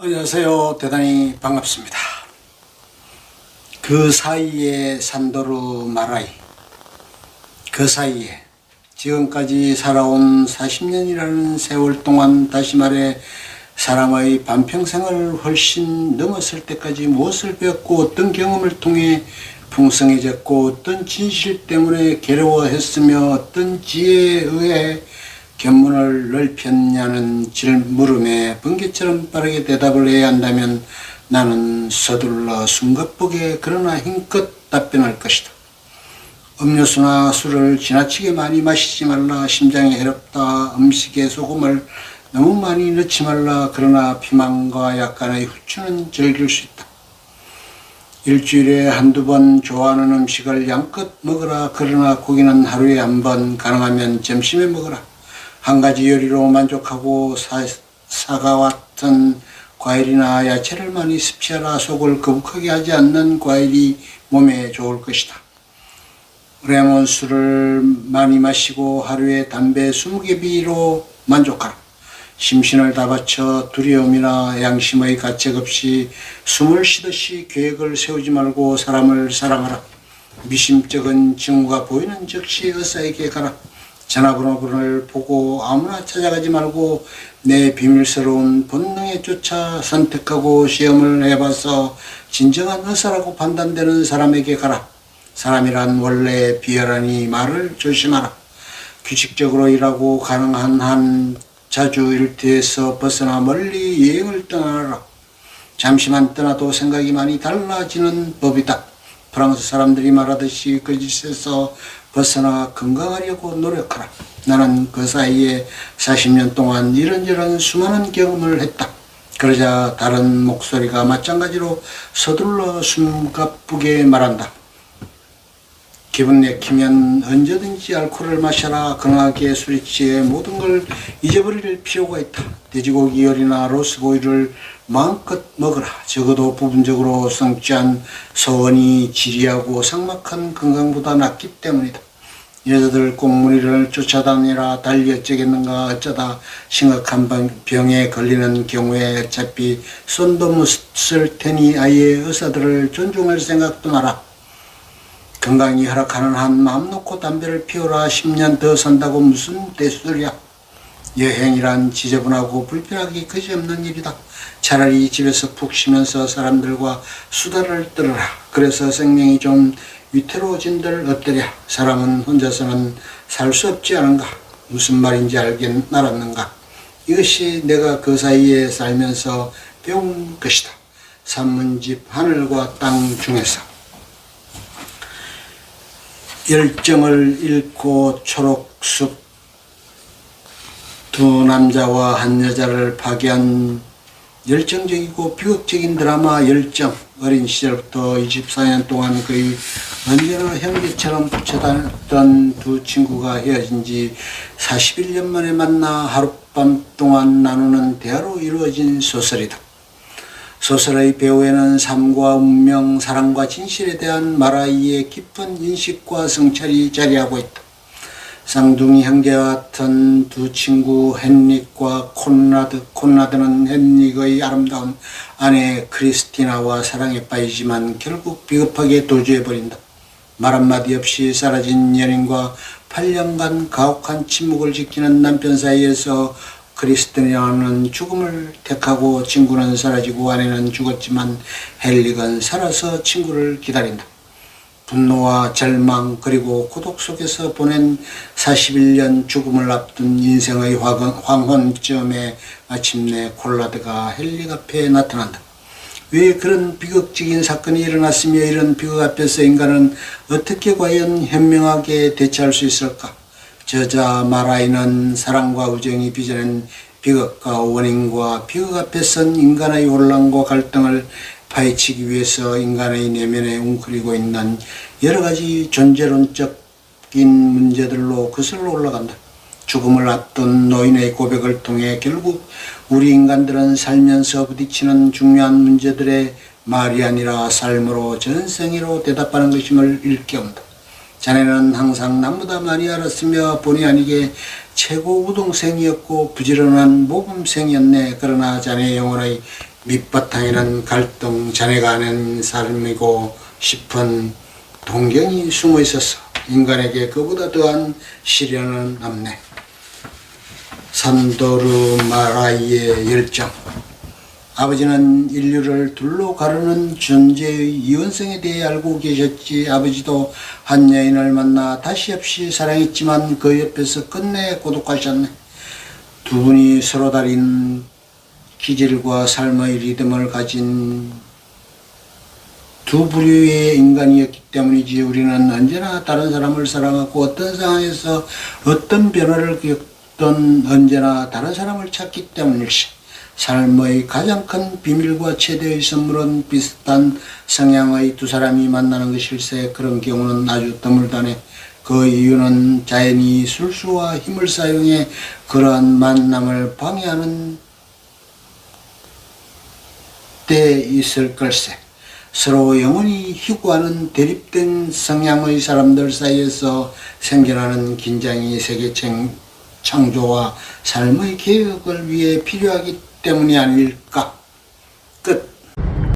안녕하세요. 대단히 반갑습니다. 그 사이에 산도르 마라이, 그 사이에 지금까지 살아온 40년이라는 세월 동안, 다시 말해 사람의 반평생을 훨씬 넘었을 때까지 무엇을 배웠고 어떤 경험을 통해 풍성해졌고 어떤 진실 때문에 괴로워했으며 어떤 지혜에 의해 견문을 넓혔냐는 질물음에 번개처럼 빠르게 대답을 해야 한다면 나는 서둘러 숨가쁘게 그러나 힘껏 답변할 것이다. 음료수나 술을 지나치게 많이 마시지 말라. 심장이 해롭다. 음식에 소금을 너무 많이 넣지 말라. 그러나 비만과 약간의 후추는 즐길 수 있다. 일주일에 한두 번 좋아하는 음식을 양껏 먹어라. 그러나 고기는 하루에 한 번, 가능하면 점심에 먹어라. 한 가지 요리로 만족하고 사과 같은 과일이나 야채를 많이 섭취하라. 속을 거북하게 하지 않는 과일이 몸에 좋을 것이다. 레몬 술을 많이 마시고 하루에 담배 20개 만족하라. 심신을 다 바쳐 두려움이나 양심의 가책 없이 숨을 쉬듯이 계획을 세우지 말고 사람을 사랑하라. 미심쩍은 징후가 보이는 즉시 의사에게 가라. 전화번호를 보고 아무나 찾아가지 말고 내 비밀스러운 본능에 쫓아 선택하고 시험을 해봐서 진정한 의사라고 판단되는 사람에게 가라. 사람이란 원래 비열하니 말을 조심하라. 규칙적으로 일하고 가능한 한 자주 일터에서 벗어나 멀리 여행을 떠나라. 잠시만 떠나도 생각이 많이 달라지는 법이다. 프랑스 사람들이 말하듯이 거짓에서 벗어나 건강하려고 노력하라. 나는 그 사이에 40년 동안 이런저런 수많은 경험을 했다. 그러자 다른 목소리가 마찬가지로 서둘러 숨가쁘게 말한다. 기분 내키면 언제든지 알코올을 마셔라. 건강하게 술에 취해 모든 걸 잊어버릴 필요가 있다. 돼지고기 요리나 로스고기를 마음껏 먹어라. 적어도 부분적으로 성취한 소원이 지리하고 삭막한 건강보다 낫기 때문이다. 여자들 꽁무니를 쫓아다니라. 달리 어쩌겠는가. 어쩌다 심각한 병에 걸리는 경우에 어차피 손도 못 쓸 테니 아예 의사들을 존중할 생각도 마라. 건강이 허락하는 한 마음 놓고 담배를 피우라. 10년 더 산다고 무슨 대수소리야. 여행이란 지저분하고 불편하기 그지없는 일이다. 차라리 집에서 푹 쉬면서 사람들과 수다를 떨어라. 그래서 생명이 좀 위태로워진들 어떠랴. 사람은 혼자서는 살 수 없지 않은가. 무슨 말인지 알았는가. 이것이 내가 그 사이에 살면서 배운 것이다. 산문집 하늘과 땅 중에서 열정을 잃고 초록숲 두 남자와 한 여자를 파괴한 열정적이고 비극적인 드라마 열정. 어린 시절부터 24년 동안 거의 언제나 형제처럼 붙여다녔던 두 친구가 헤어진 지 41년 만에 만나 하룻밤 동안 나누는 대화로 이루어진 소설이다. 소설의 배후에는 삶과 운명, 사랑과 진실에 대한 마라이의 깊은 인식과 성찰이 자리하고 있다. 쌍둥이 형제와 같은 두 친구 헨릭과 콘라드는 헨릭의 아름다운 아내 크리스티나와 사랑에 빠지지만 결국 비겁하게 도주해버린다. 말 한마디 없이 사라진 연인과 8년간 가혹한 침묵을 지키는 남편 사이에서 크리스티나는 죽음을 택하고 친구는 사라지고 아내는 죽었지만 헨릭은 살아서 친구를 기다린다. 분노와 절망 그리고 고독 속에서 보낸 41년 죽음을 앞둔 인생의 황혼점에 마침내 콜라드가 헨릭 앞에 나타난다. 왜 그런 비극적인 사건이 일어났으며 이런 비극 앞에서 인간은 어떻게 과연 현명하게 대처할 수 있을까? 저자 마라이는 사랑과 우정이 빚어낸 비극과 원인과 비극 앞에 선 인간의 혼란과 갈등을 파헤치기 위해서 인간의 내면에 웅크리고 있는 여러 가지 존재론적인 문제들로 거슬러 올라간다. 죽음을 앞둔 노인의 고백을 통해 결국 우리 인간들은 살면서 부딪히는 중요한 문제들의 말이 아니라 삶으로 전생애로 대답하는 것임을 일깨운다. 자네는 항상 남보다 많이 알았으며 본의 아니게 최고 우동생이었고 부지런한 모범생이었네. 그러나 자네의 영혼의 밑바탕에는 갈등, 자네가 아는 삶이고 싶은 동경이 숨어 있어서 인간에게 그보다 더한 시련은 없네. 산도르 마라이의 열정. 아버지는 인류를 둘로 가르는 존재의 이원성에 대해 알고 계셨지. 아버지도 한 여인을 만나 다시 없이 사랑했지만 그 옆에서 끝내 고독하셨네. 두 분이 서로 다른 기질과 삶의 리듬을 가진 두 부류의 인간이었기 때문이지. 우리는 언제나 다른 사람을 사랑하고 어떤 상황에서 어떤 변화를 겪던 언제나 다른 사람을 찾기 때문일세. 삶의 가장 큰 비밀과 최대의 선물은 비슷한 성향의 두 사람이 만나는 것일세. 그런 경우는 아주 드물다네. 그 이유는 자연이 술수와 힘을 사용해 그러한 만남을 방해하는 때 있을 걸세. 서로 영원히 희구하는 대립된 성향의 사람들 사이에서 생겨나는 긴장이 세계 창조와 삶의 개혁을 위해 필요하기 때문이 아닐까. 끝.